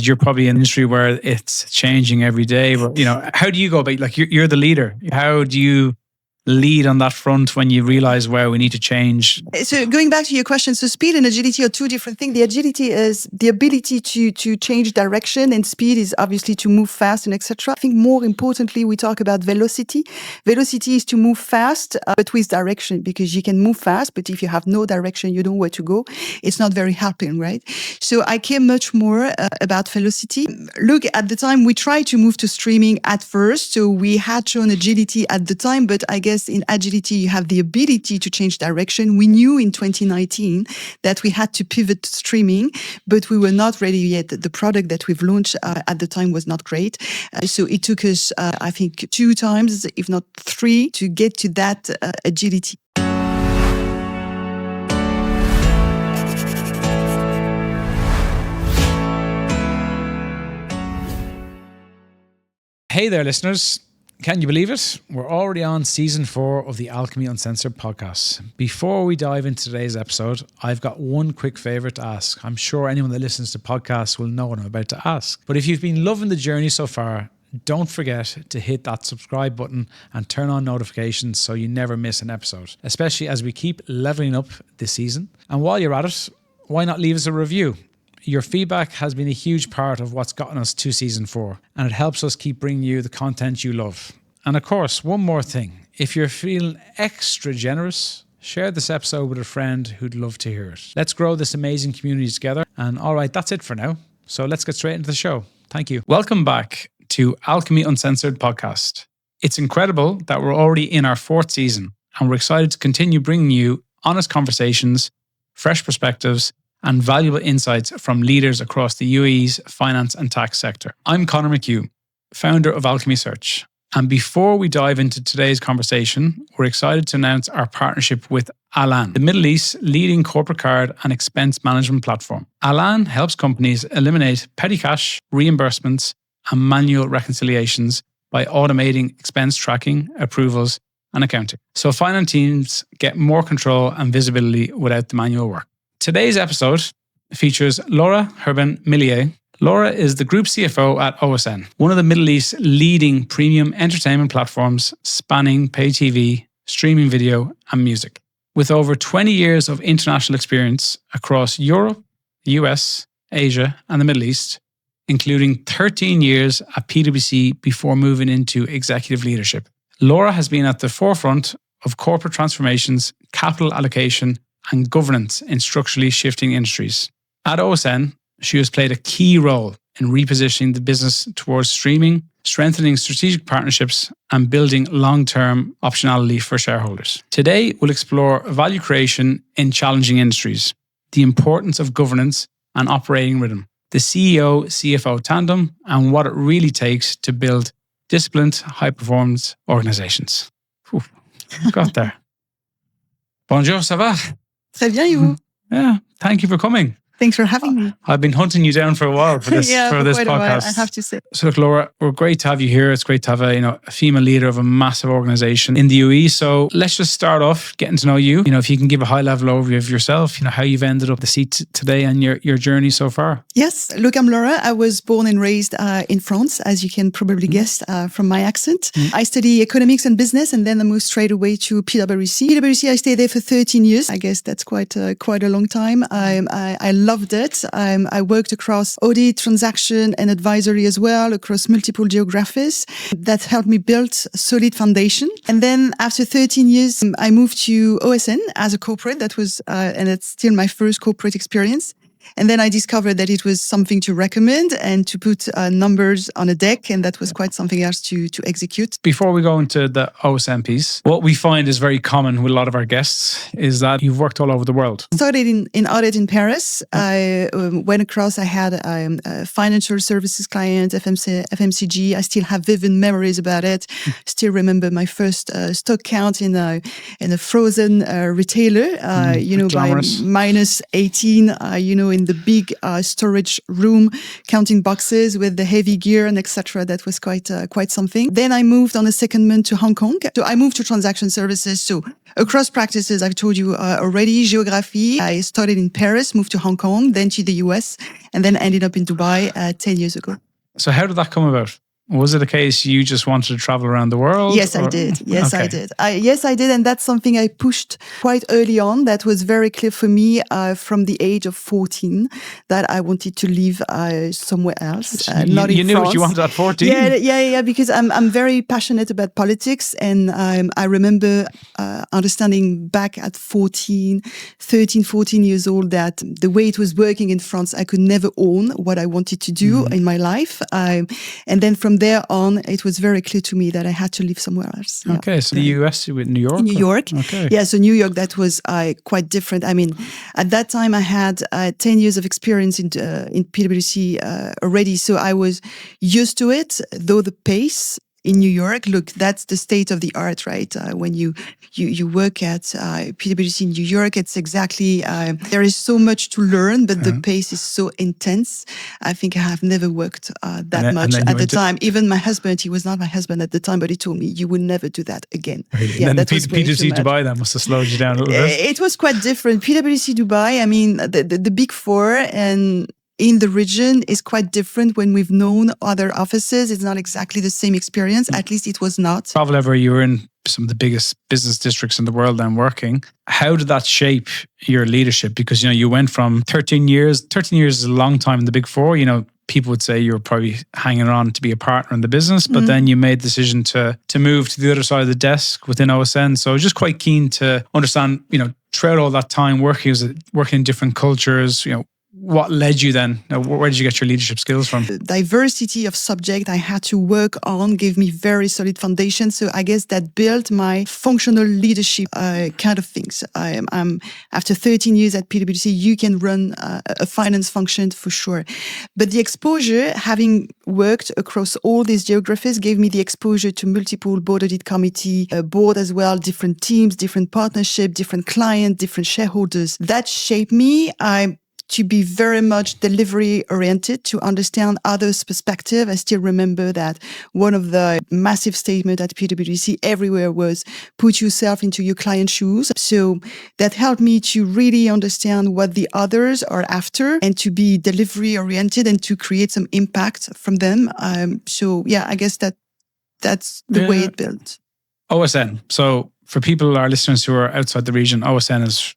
You're probably in an industry where it's changing every day. But, how do you go about, like, you're the leader. How do you lead on that front when you realize, wow, we need to change? So going back to your question, so speed and agility are two different things. The agility is the ability to change direction, and speed is obviously to move fast and etc. I think more importantly, we talk about velocity. Velocity is to move fast, but with direction, because you can move fast, but if you have no direction, you don't know where to go. It's not very helping, right? So I care much more about velocity. Look, at the time, we tried to move to streaming at first. So we had shown agility at the time, but I guess in agility, you have the ability to change direction. We knew in 2019 that we had to pivot to streaming, but we were not ready yet. The product that we've launched at the time was not great. So it took us, I think, 2 times, if not 3, to get to that agility. Hey there, listeners. Can you believe it? We're already on season 4 of the Alchemy Uncensored podcast. Before we dive into today's episode, I've got one quick favor to ask. I'm sure anyone that listens to podcasts will know what I'm about to ask. But if you've been loving the journey so far, don't forget to hit that subscribe button and turn on notifications so you never miss an episode, especially as we keep leveling up this season. And while you're at it, why not leave us a review? Your feedback has been a huge part of what's gotten us to season 4, and it helps us keep bringing you the content you love. And of course, one more thing. If you're feeling extra generous, share this episode with a friend who'd love to hear it. Let's grow this amazing community together. And all right, that's it for now. So let's get straight into the show. Thank you. Welcome back to Alchemy Uncensored podcast. It's incredible that we're already in our 4th season, and we're excited to continue bringing you honest conversations, fresh perspectives, and valuable insights from leaders across the UAE's finance and tax sector. I'm Conor McHugh, founder of Alchemy Search. And before we dive into today's conversation, we're excited to announce our partnership with Alan, the Middle East's leading corporate card and expense management platform. Alan helps companies eliminate petty cash, reimbursements, and manual reconciliations by automating expense tracking, approvals, and accounting. So finance teams get more control and visibility without the manual work. Today's episode features Laura Herbin Milhiet. Laura is the Group CFO at OSN, one of the Middle East's leading premium entertainment platforms spanning pay TV, streaming video, and music. With over 20 years of international experience across Europe, the US, Asia, and the Middle East, including 13 years at PwC before moving into executive leadership. Laura has been at the forefront of corporate transformations, capital allocation, and governance in structurally shifting industries. At OSN, she has played a key role in repositioning the business towards streaming, strengthening strategic partnerships, and building long-term optionality for shareholders. Today, we'll explore value creation in challenging industries, the importance of governance and operating rhythm, the CEO-CFO tandem, and what it really takes to build disciplined, high-performance organizations. Got there. Bonjour, ça va? Très bien, et vous? Yeah, thank you for coming. Thanks for having me. I've been hunting you down for a while for this podcast. While, I have to say. So look, Laura, we're great to have you here. It's great to have a female leader of a massive organization in the UAE. So let's just start off getting to know you. If you can give a high level overview of yourself, how you've ended up the seat today and your journey so far. Yes, look, I'm Laura. I was born and raised in France, as you can probably guess from my accent. I study economics and business, and then I moved straight away to PwC. PwC, I stayed there for 13 years. I guess that's quite a long time. I loved it. I worked across audit, transaction, and advisory as well, across multiple geographies. That helped me build a solid foundation. And then after 13 years, I moved to OSN as a corporate. That was, and it's still my first corporate experience. And then I discovered that it was something to recommend and to put numbers on a deck, and that was quite something else to execute. Before we go into the OSN piece, what we find is very common with a lot of our guests is that you've worked all over the world. Started in audit in Paris. I went across, I had a financial services client, FMCG. I still have vivid memories about it. Still remember my first stock count in a frozen retailer, by minus 18, in the big storage room, counting boxes with the heavy gear and etc. That was quite something. Then I moved on a secondment to Hong Kong. So I moved to transaction services. So across practices, I've told you already, geography. I started in Paris, moved to Hong Kong, then to the US, and then ended up in Dubai 10 years ago. So how did that come about? Was it a case you just wanted to travel around the world? Yes, I did. Yes, okay. I did. Yes, I did. And that's something I pushed quite early on. That was very clear for me from the age of 14 that I wanted to live somewhere else, not in France. You knew what you wanted at 14? Yeah, because I'm very passionate about politics. And I remember understanding back at 13, 14 years old that the way it was working in France, I could never own what I wanted to do in my life. And then from there on, it was very clear to me that I had to live somewhere else. Okay, so the US with New York? New York. Okay. Yeah, so New York, that was quite different. I mean, at that time, I had 10 years of experience in PwC already, so I was used to it, though the pace in New York, look, that's the state of the art, right? When you work at PwC in New York, it's exactly, there is so much to learn, but the pace is so intense. I think I have never worked that much at the time. Even my husband, he was not my husband at the time, but he told me, you will never do that again. Really? Yeah, and then that PwC Dubai then must have slowed you down a little bit. It was quite different. PwC Dubai, I mean, the big four and in the region is quite different. When we've known other offices, it's not exactly the same experience. At least it was not. Travel ever, you were in some of the biggest business districts in the world then working. How did that shape your leadership? Because, you went from 13 years. 13 years is a long time in the big four. People would say you were probably hanging on to be a partner in the business, but then you made the decision to move to the other side of the desk within OSN. So I was just quite keen to understand, throughout all that time working in different cultures, what led you then? Where did you get your leadership skills from? The diversity of subject I had to work on gave me very solid foundation. So I guess that built my functional leadership kind of things. I'm after 13 years at PwC, you can run a finance function for sure. But the exposure, having worked across all these geographies, gave me the exposure to multiple board audit committee, board as well, different teams, different partnership, different clients, different shareholders. That shaped me. To be very much delivery oriented, to understand others' perspective. I still remember that one of the massive statements at PwC everywhere was put yourself into your client's shoes. So that helped me to really understand what the others are after and to be delivery oriented and to create some impact from them. So yeah, I guess that's the way it built. OSN. So for people, our listeners who are outside the region, OSN is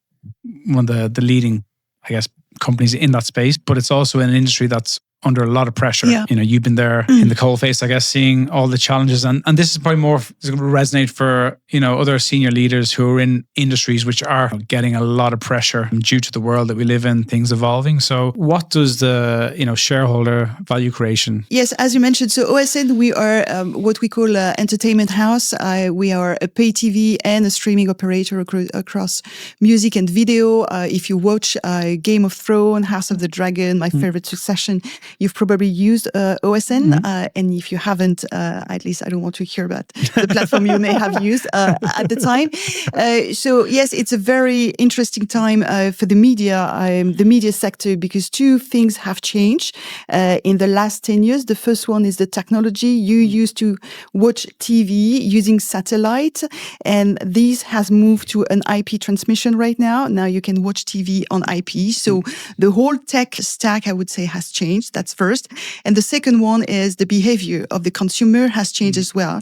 one of the leading, I guess, companies in that space, but it's also an industry that's under a lot of pressure. Yeah. You've been there in the coalface, I guess, seeing all the challenges. And this is probably more going to resonate for, other senior leaders who are in industries which are getting a lot of pressure due to the world that we live in, things evolving. So what does the, shareholder value creation? Yes, as you mentioned, so OSN, we are what we call an entertainment house. We are a pay TV and a streaming operator across music and video. If you watch Game of Thrones, House of the Dragon, my favorite Succession, you've probably used OSN. And if you haven't, at least I don't want to hear about the platform you may have used at the time. So yes, it's a very interesting time for the media sector, because two things have changed in the last 10 years. The first one is the technology. You used to watch TV using satellite, and this has moved to an IP transmission right now. Now you can watch TV on IP. So the whole tech stack, I would say, has changed. That's first. And the second one is the behavior of the consumer has changed as well.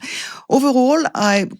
Overall,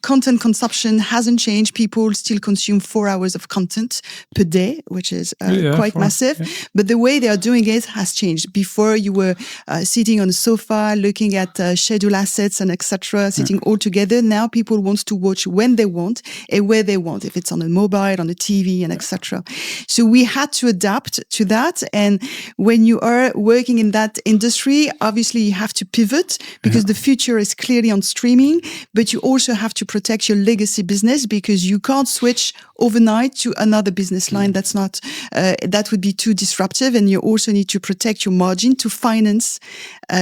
content consumption hasn't changed. People still consume 4 hours of content per day, which is quite massive. Yeah. But the way they are doing it has changed. Before, you were sitting on a sofa, looking at schedule assets and etc., sitting all together. Now people want to watch when they want and where they want, if it's on a mobile, on a TV, and etc. So we had to adapt to that. And when you are working in that industry, obviously you have to pivot because the future is clearly on streaming, but you also have to protect your legacy business because you can't switch overnight to another business line. That's not, that would be too disruptive. And you also need to protect your margin to finance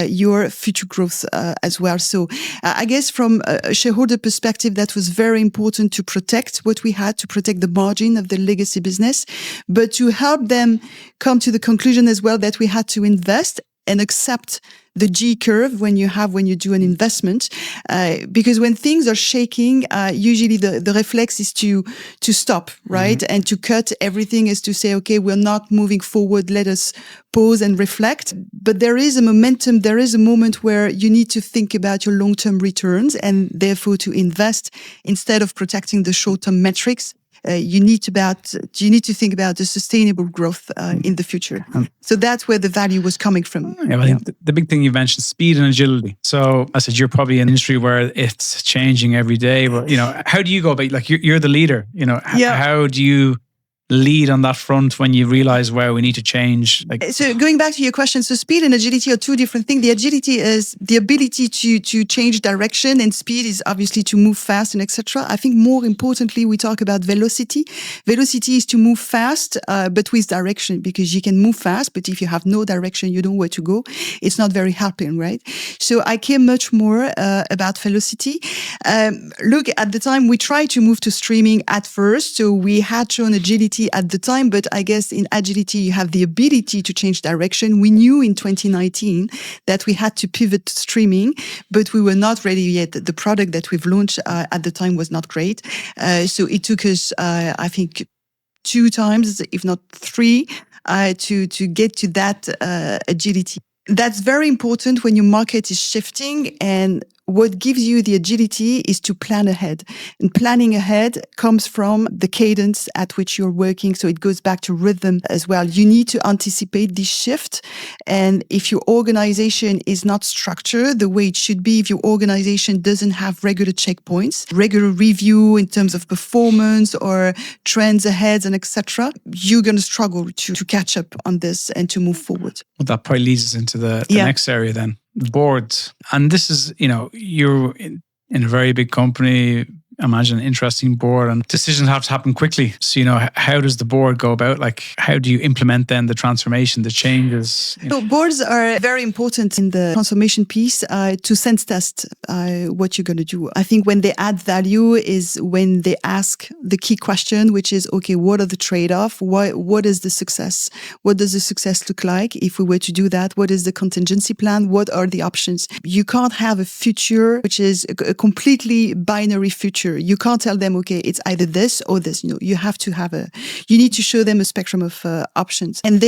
your future growth as well. So I guess from a shareholder perspective, that was very important to protect what we had, to protect the margin of the legacy business, but to help them come to the conclusion as well that we had to invest and accept the G curve when you do an investment, because when things are shaking, usually the reflex is to stop, right? And to cut everything is to say, okay, we're not moving forward. Let us pause and reflect. But there is a momentum. There is a moment where you need to think about your long-term returns and therefore to invest instead of protecting the short-term metrics. You need to think about the sustainable growth in the future. So that's where the value was coming from. Yeah, I think the big thing you mentioned, speed and agility. So I said, you're probably in an industry where it's changing every day, but how do you go about, like, you're the leader, how do you lead on that front when you realize, wow, we need to change? So going back to your question, so speed and agility are two different things. The agility is the ability to change direction, and speed is obviously to move fast and etc. I think more importantly, we talk about velocity. Velocity is to move fast, but with direction, because you can move fast, but if you have no direction, you don't know where to go. It's not very helping, right? So I care much more about velocity. Look, at the time, we tried to move to streaming at first, so we had shown agility at the time, but I guess in agility, you have the ability to change direction. We knew in 2019 that we had to pivot to streaming, but we were not ready yet. The product that we've launched at the time was not great. So it took us, I think, 2 times, if not 3, to get to that agility. That's very important when your market is shifting, and what gives you the agility is to plan ahead. And planning ahead comes from the cadence at which you're working. So it goes back to rhythm as well. You need to anticipate this shift. And if your organization is not structured the way it should be, if your organization doesn't have regular checkpoints, regular review in terms of performance or trends ahead and etc., you're going to struggle to catch up on this and to move forward. Well, that probably leads us into the next area then. The board. And this is, you're in a very big company, imagine an interesting board, and decisions have to happen quickly. So, how does the board go about, how do you implement then the transformation, the changes? So boards are very important in the transformation piece to sense test what you're going to do. I think when they add value is when they ask the key question, which is, okay, what are the trade-offs? What is the success? What does the success look like if we were to do that? What is the contingency plan? What are the options? You can't have a future which is a completely binary future. You can't tell them, okay, it's either this or this. You have to have you need to show them a spectrum of options. And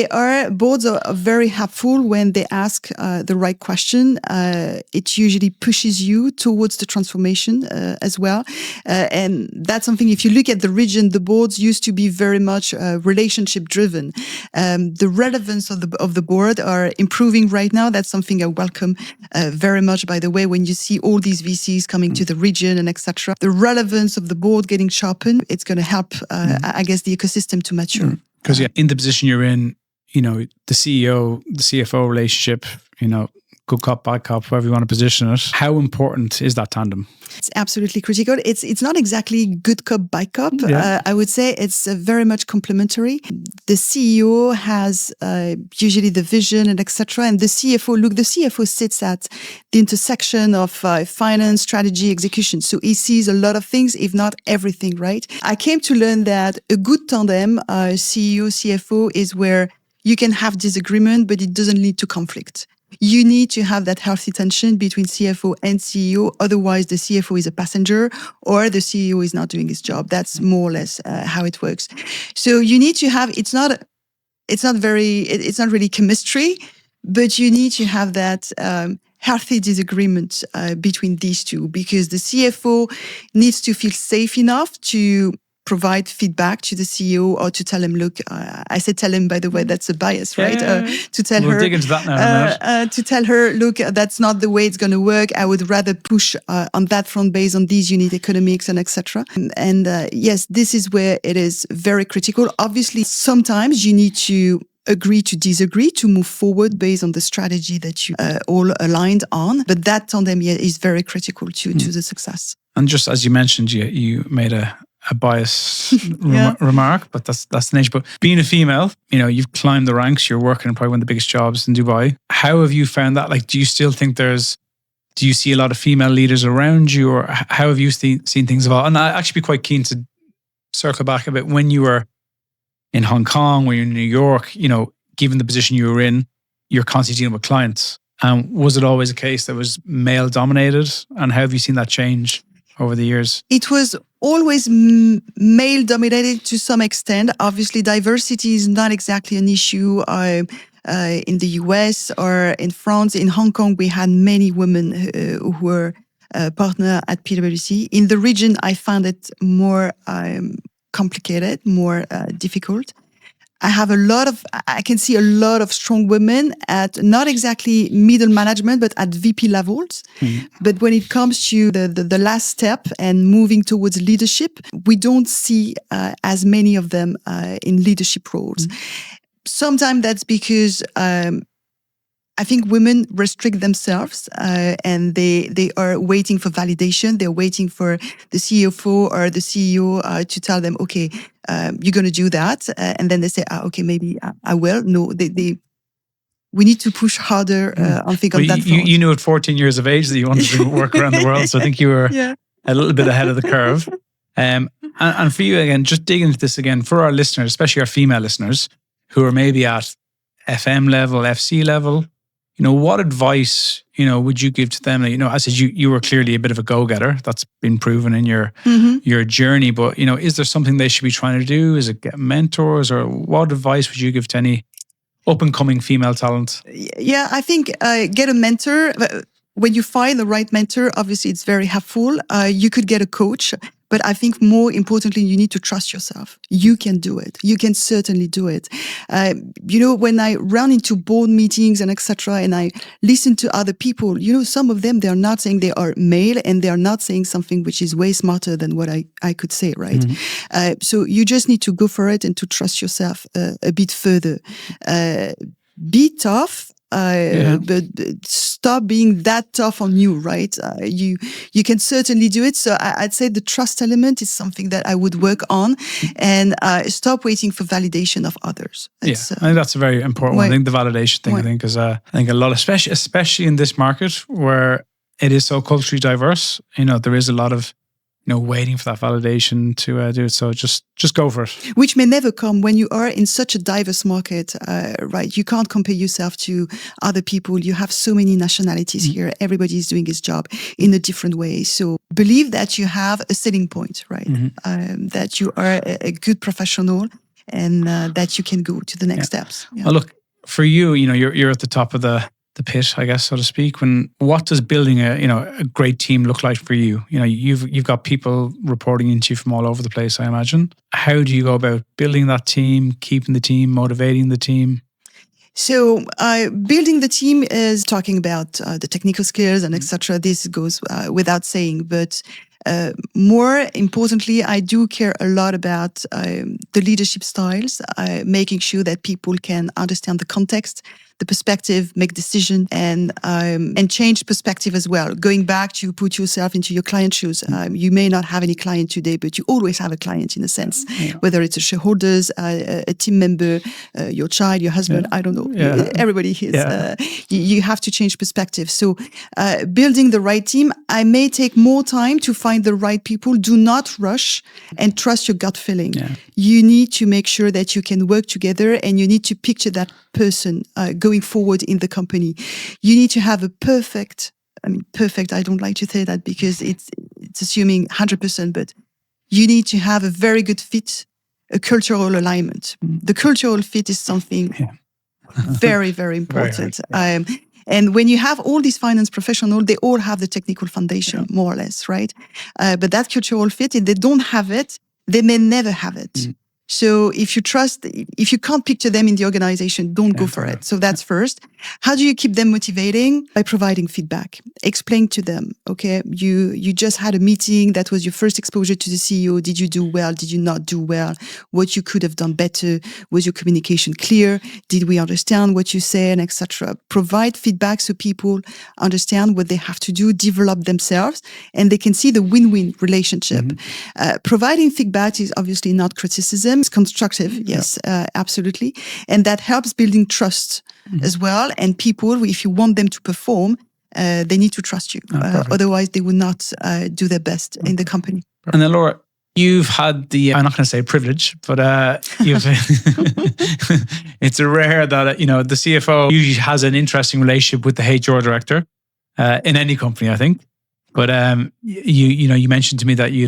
boards are very helpful when they ask the right question. It usually pushes you towards the transformation as well. And that's something, if you look at the region, the boards used to be very much relationship driven. The relevance of the board are improving right now. That's something I welcome very much, by the way, when you see all these VCs coming to the region and etc. The relevance of the board getting sharpened, it's going to help, I guess, the ecosystem to mature. Because in the position you're in, the CEO, the CFO relationship, good cop, bad cop, however you want to position it. How important is that tandem? It's absolutely critical. It's not exactly good cop, bad cop. Yeah. I would say it's very much complementary. The CEO has usually the vision and etc. And the CFO sits at the intersection of finance, strategy, execution. So he sees a lot of things, if not everything, right? I came to learn that a good tandem, CEO, CFO, is where you can have disagreement, but it doesn't lead to conflict. You need to have that healthy tension between CFO and CEO. Otherwise, the CFO is a passenger or the CEO is not doing his job. That's more or less how it works. So you need to have, it's not really chemistry, but you need to have that healthy disagreement between these two, because the CFO needs to feel safe enough to provide feedback to the CEO or to tell him, look, I said tell him, by the way, that's a bias, right? To tell her, dig into that now, to tell her, look, that's not the way it's going to work. I would rather push on that front based on these unit economics and etc. And yes, this is where it is very critical. Obviously, sometimes you need to agree to disagree, to move forward based on the strategy that you all aligned on. But that tandem is very critical to the success. And just as you mentioned, you made a bias remark, but that's the nature. But being a female, you've climbed the ranks. You're working in probably one of the biggest jobs in Dubai. How have you found that? Like, do you still think do you see a lot of female leaders around you, or how have you seen things evolve? And I'd actually be quite keen to circle back a bit. When you were in Hong Kong, when you're in New York, given the position you were in, you're constantly dealing with clients. Was it always a case that was male dominated? And how have you seen that change over the years? It was always male dominated to some extent. Obviously, diversity is not exactly an issue in the US or in France. In Hong Kong, we had many women who were partner at PwC. In the region, I found it more complicated, more difficult. I can see a lot of strong women at not exactly middle management, but at VP levels. Mm-hmm. But when it comes to the last step and moving towards leadership, we don't see as many of them in leadership roles. Mm-hmm. Sometimes that's because I think women restrict themselves and they are waiting for validation. They're waiting for the CFO or the CEO to tell them, okay, you're going to do that. And then they say, okay, maybe I will. No, we need to push harder on that front. You knew at 14 years of age that you wanted to work around the world. So I think you were a little bit ahead of the curve. And for you, again, just digging into this again, for our listeners, especially our female listeners, who are maybe at FM level, FC level, what advice, would you give to them? I said you were clearly a bit of a go-getter. That's been proven in your journey. But, is there something they should be trying to do? Is it get mentors, or what advice would you give to any up-and-coming female talent? Yeah, I think get a mentor. When you find the right mentor, obviously it's very helpful. You could get a coach. But I think more importantly, you need to trust yourself. You can do it. You can certainly do it. When I run into board meetings and etc., and I listen to other people, some of them, they're not saying they are male and they're not saying something which is way smarter than what I could say, right? Mm-hmm. So you just need to go for it and to trust yourself a bit further. Be tough. But stop being that tough on you, right? You can certainly do it. So I'd say the trust element is something that I would work on, and stop waiting for validation of others. I think that's a very important one. I think the validation thing, because I think a lot, especially in this market where it is so culturally diverse, there is a lot of waiting for that validation to do it. So just go for it. Which may never come when you are in such a diverse market, right? You can't compare yourself to other people. You have so many nationalities here. Everybody is doing his job in a different way. So believe that you have a selling point, right? Mm-hmm. That you are a good professional and that you can go to the next steps. Yeah. Well, look, for you, you're at the top of the pit, I guess, so to speak. What does building a great team look like for you? You've got people reporting into you from all over the place, I imagine. How do you go about building that team, keeping the team, motivating the team? So building the team is talking about the technical skills and etc. This goes without saying, but more importantly, I do care a lot about the leadership styles, making sure that people can understand the context, the perspective, make decision, and change perspective as well. Going back to put yourself into your client's shoes. You may not have any client today, but you always have a client in a sense, whether it's a shareholders, a team member, your child, your husband, I don't know. Everybody is. You have to change perspective. So building the right team, I may take more time to find the right people. Do not rush and trust your gut feeling. You need to make sure that you can work together, and you need to picture that person going forward in the company. You need to have a perfect, I don't like to say that because it's assuming 100%, but you need to have a very good fit, a cultural alignment. The cultural fit is something very, very important. And when you have all these finance professionals, they all have the technical foundation, more or less, right? But that cultural fit, if they don't have it, they may never have it. So if you can't picture them in the organization, don't go for it. So that's first. How do you keep them motivating? By providing feedback. Explain to them, okay, you just had a meeting. That was your first exposure to the CEO. Did you do well? Did you not do well? What you could have done better? Was your communication clear? Did we understand what you said, etc.? Provide feedback so people understand what they have to do, develop themselves, and they can see the win-win relationship. Providing feedback is obviously not criticism. It's constructive, yes, absolutely. And that helps building trust as well. And people, if you want them to perform, they need to trust you. Otherwise, they will not do their best in the company. And then, Laura, you've had the, I'm not going to say privilege, but you've it's rare that, the CFO usually has an interesting relationship with the HR director in any company, I think. But you mentioned to me that you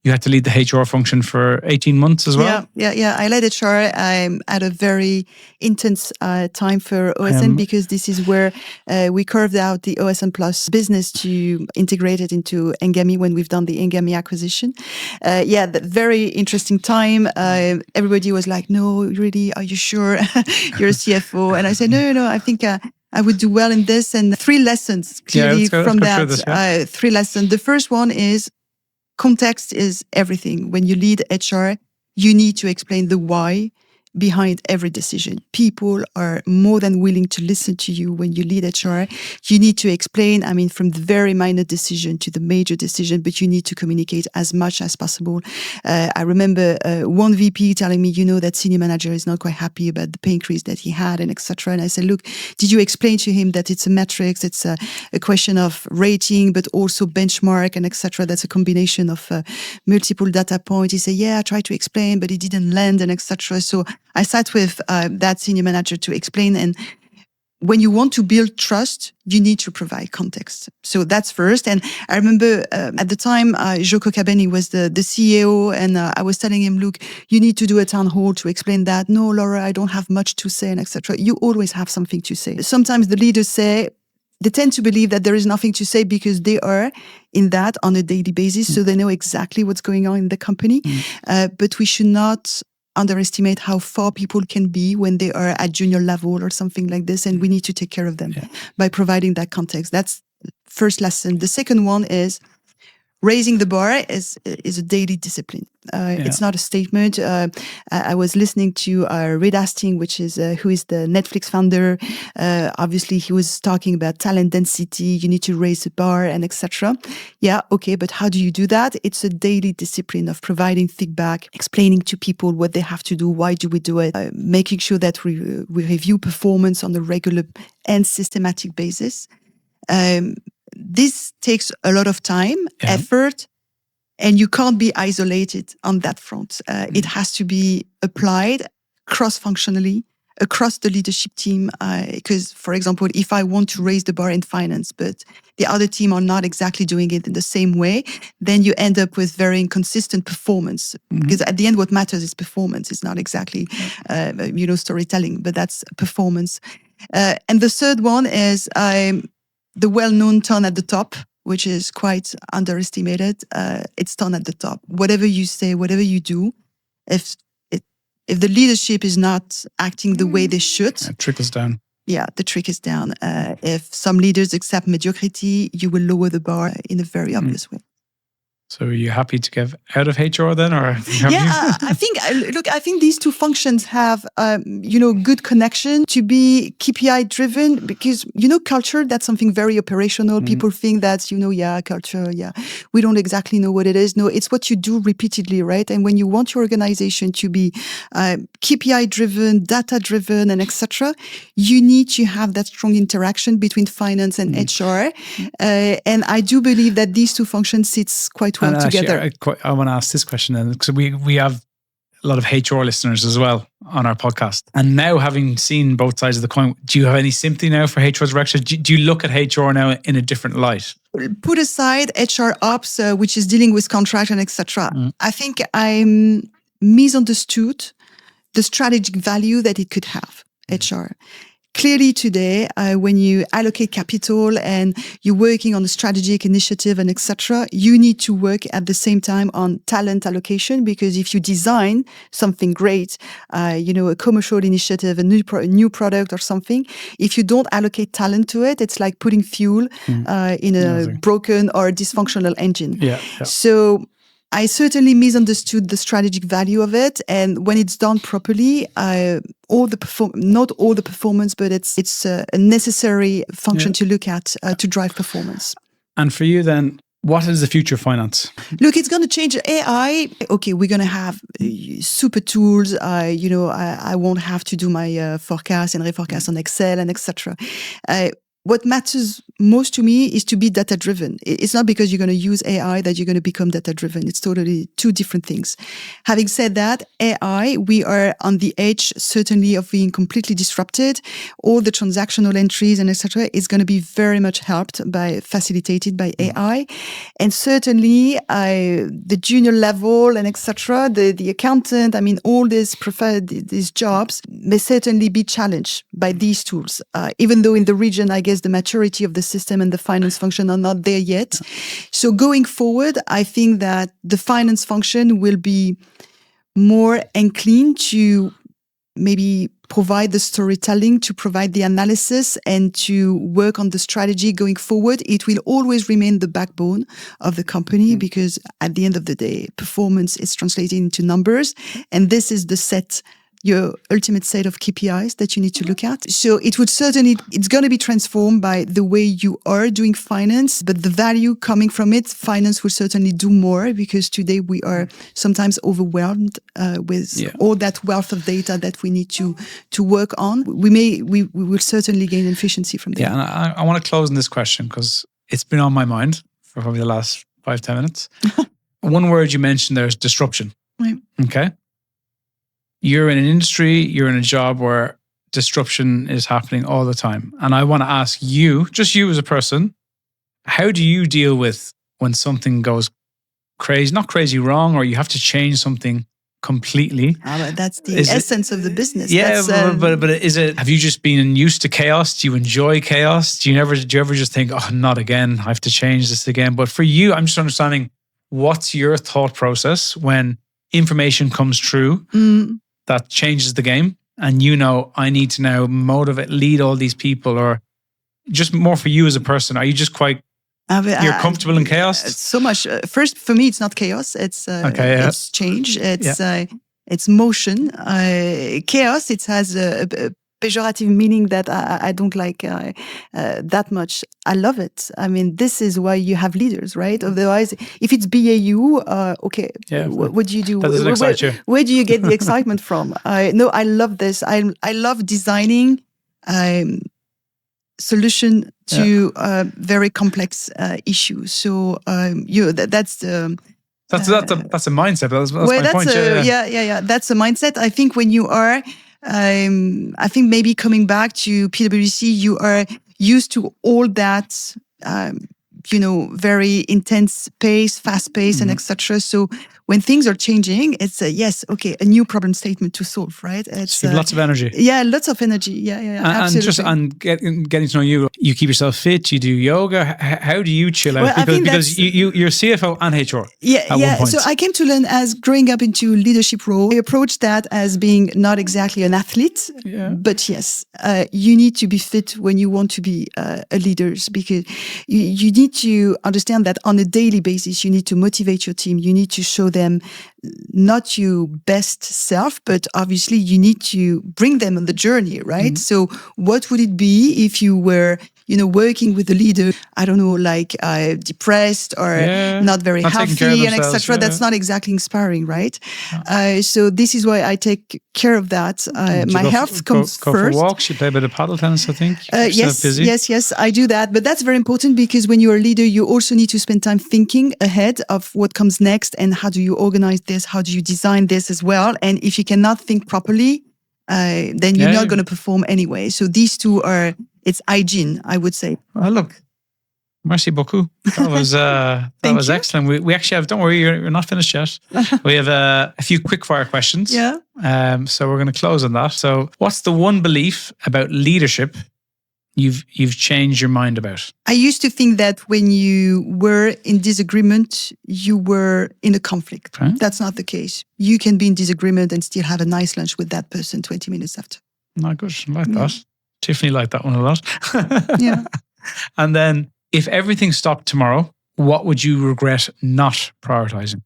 had to lead the HR function for 18 months as well. Yeah. I led HR at a very intense time for OSN because this is where we carved out the OSN Plus business to integrate it into Engami when we've done the Engami acquisition. The very interesting time. Everybody was like, "No, really? Are you sure? You're a CFO?" And I said, "No. I think I would do well in this." And 3 lessons clearly from that. 3 lessons. The first one is, context is everything. When you lead HR, you need to explain the why behind every decision. People are more than willing to listen to you when you lead HR. You need to explain, from the very minor decision to the major decision, but you need to communicate as much as possible. I remember one VP telling me, that senior manager is not quite happy about the pay increase that he had, and etc. And I said, look, did you explain to him that it's a metrics, it's a question of rating, but also benchmark and etc. That's a combination of multiple data points. He said, yeah, I tried to explain, but it didn't land and etc. So I sat with that senior manager to explain. And when you want to build trust, you need to provide context. So that's first. And I remember at the time, Joko Kabeni was the CEO, and I was telling him, look, you need to do a town hall to explain that. No, Laura, I don't have much to say, and etc. You always have something to say. Sometimes the leaders they tend to believe that there is nothing to say because they are in that on a daily basis. So they know exactly what's going on in the company. But we should not underestimate how far people can be when they are at junior level or something like this. And we need to take care of them by providing that context. That's first lesson. The second one is raising the bar is a daily discipline. It's not a statement. I was listening to Reed Hastings, who is the Netflix founder. Obviously, he was talking about talent density. You need to raise the bar and etc. Yeah, okay, but how do you do that? It's a daily discipline of providing feedback, explaining to people what they have to do, why do we do it, making sure that we review performance on a regular and systematic basis. This takes a lot of time, effort, and you can't be isolated on that front. It has to be applied cross-functionally across the leadership team. Because, for example, if I want to raise the bar in finance, but the other team are not exactly doing it in the same way, then you end up with very inconsistent performance. Because at the end, what matters is performance. It's not exactly, storytelling, but that's performance. And the third one is the well-known tone at the top, which is quite underestimated. It's tone at the top. Whatever you say, whatever you do, if the leadership is not acting the way they should, it trickles down. Yeah, the trick is down. If some leaders accept mediocrity, you will lower the bar in a very obvious way. So are you happy to get out of HR then, or? I think these two functions have, good connection to be KPI driven because, culture, that's something very operational. People think that's, culture. Yeah. We don't exactly know what it is. No, it's what you do repeatedly, right? And when you want your organization to be KPI driven, data driven, and etc., you need to have that strong interaction between finance and HR. And I do believe that these two functions sits quite well together. Actually, I want to ask this question then, because we have a lot of HR listeners as well on our podcast. And now, having seen both sides of the coin, do you have any sympathy now for HR directors? Do you look at HR now in a different light? Put aside HR ops, which is dealing with contract and etc. I think I'm misunderstood the strategic value that it could have, HR. clearly today, when you allocate capital and you're working on a strategic initiative and etc., you need to work at the same time on talent allocation, because if you design something great, a commercial initiative, a new product or something, if you don't allocate talent to it, it's like putting fuel in a broken or dysfunctional engine. So I certainly misunderstood the strategic value of it, and when it's done properly, not all the performance, but it's a necessary function to look at to drive performance. And for you, then, what is the future of finance? Look, it's going to change. AI. Okay, we're going to have super tools. I won't have to do my forecast and reforecast on Excel and etc. What matters most to me is to be data-driven. It's not because you're going to use AI that you're going to become data-driven. It's totally two different things. Having said that, AI, we are on the edge, certainly, of being completely disrupted. All the transactional entries and etc. is going to be very much facilitated by AI. And certainly, the junior level and etc., the accountant, all these jobs may certainly be challenged by these tools. Even though in the region, I guess the maturity of the system and the finance function are not there yet. So going forward, I think that the finance function will be more inclined to maybe provide the storytelling, to provide the analysis, and to work on the strategy going forward. It will always remain the backbone of the company, because at the end of the day, performance is translated into numbers, and this is your ultimate set of KPIs that you need to look at. So it's going to be transformed by the way you are doing finance, but the value coming from it, finance will certainly do more, because today we are sometimes overwhelmed with all that wealth of data that we need to work on. We will certainly gain efficiency from that. Yeah, and I want to close on this question because it's been on my mind for probably the last 5-10 minutes. One word you mentioned there is disruption. Right. Okay. You're in an industry, you're in a job where disruption is happening all the time. And I want to ask you, just you as a person, how do you deal with when something goes crazy, not crazy wrong, or you have to change something completely? That's the essence of the business. Yeah, but is it, have you just been used to chaos? Do you enjoy chaos? Do you ever just think, oh, not again, I have to change this again? But for you, I'm just understanding, what's your thought process when information comes through that changes the game, and I need to now lead all these people, or just more for you as a person? Are you just quite, you're comfortable in chaos? So much. First, for me, it's not chaos. It's it's change. It's motion. Chaos, it has a pejorative meaning that I don't like that much. I love it. This is why you have leaders, right? Otherwise, if it's BAU, okay, what do you do? That doesn't excite you. Where do you get the excitement from? No, I love this. I love designing solution to very complex issues. So that's the... That's a mindset. That's my point. That's a mindset. I think when you are... I think maybe coming back to PwC, you are used to all that, very intense pace, fast pace, and etc. So when things are changing, it's a new problem statement to solve, right? It's lots of energy. Yeah, lots of energy. Yeah, absolutely. And getting to know you, you keep yourself fit. You do yoga. How do you chill out? Because you're CFO and HR. At one point. So I came to learn as growing up into leadership role. I approached that as being not exactly an athlete, but yes, you need to be fit when you want to be a leader, because you need to understand that on a daily basis, you need to motivate your team. You need to show them not your best self, but obviously you need to bring them on the journey, right? So what would it be if you were, working with a leader, I don't know, like depressed or not very healthy and etc. That's not exactly inspiring, right? So this is why I take care of that. My health comes first. Go for walks, you play a bit of paddle tennis, I think. Yes, I do that. But that's very important, because when you're a leader, you also need to spend time thinking ahead of what comes next, and how do you organize this? How do you design this as well? And if you cannot think properly, then you're not going to perform anyway. So these two it's hygiene, I would say. Well, look, Merci beaucoup. That was excellent. We actually have, don't worry, you're not finished yet. We have a few quick fire questions. Yeah. So we're going to close on that. So what's the one belief about leadership you've changed your mind about? I used to think that when you were in disagreement, you were in a conflict. Okay. That's not the case. You can be in disagreement and still have a nice lunch with that person 20 minutes after. Not good. I like that. Tiffany liked that one a lot. Yeah. And then, if everything stopped tomorrow, what would you regret not prioritizing?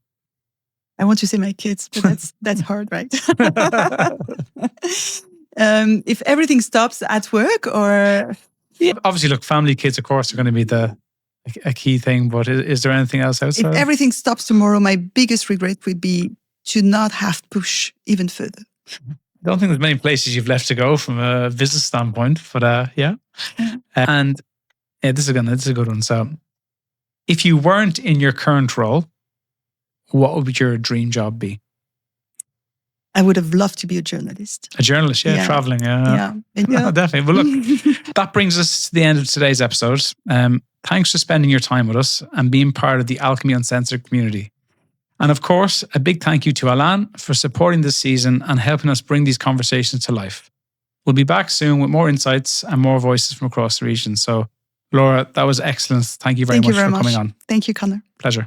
I want to say my kids, but that's hard, right? If everything stops at work, or obviously, look, family, kids, of course, are going to be a key thing. But is there anything else outside? If everything stops tomorrow, my biggest regret would be to not have push even further. I don't think there's many places you've left to go from a business standpoint, but yeah. And this is a good one. So, if you weren't in your current role, what would your dream job be? I would have loved to be a journalist. A journalist, traveling, Yeah. Definitely. Well, look, that brings us to the end of today's episode. Thanks for spending your time with us and being part of the Alchemy Uncensored community. And of course, a big thank you to Alain for supporting this season and helping us bring these conversations to life. We'll be back soon with more insights and more voices from across the region. So, Laura, that was excellent. Thank you very much for coming on. Thank you, Conor. Pleasure.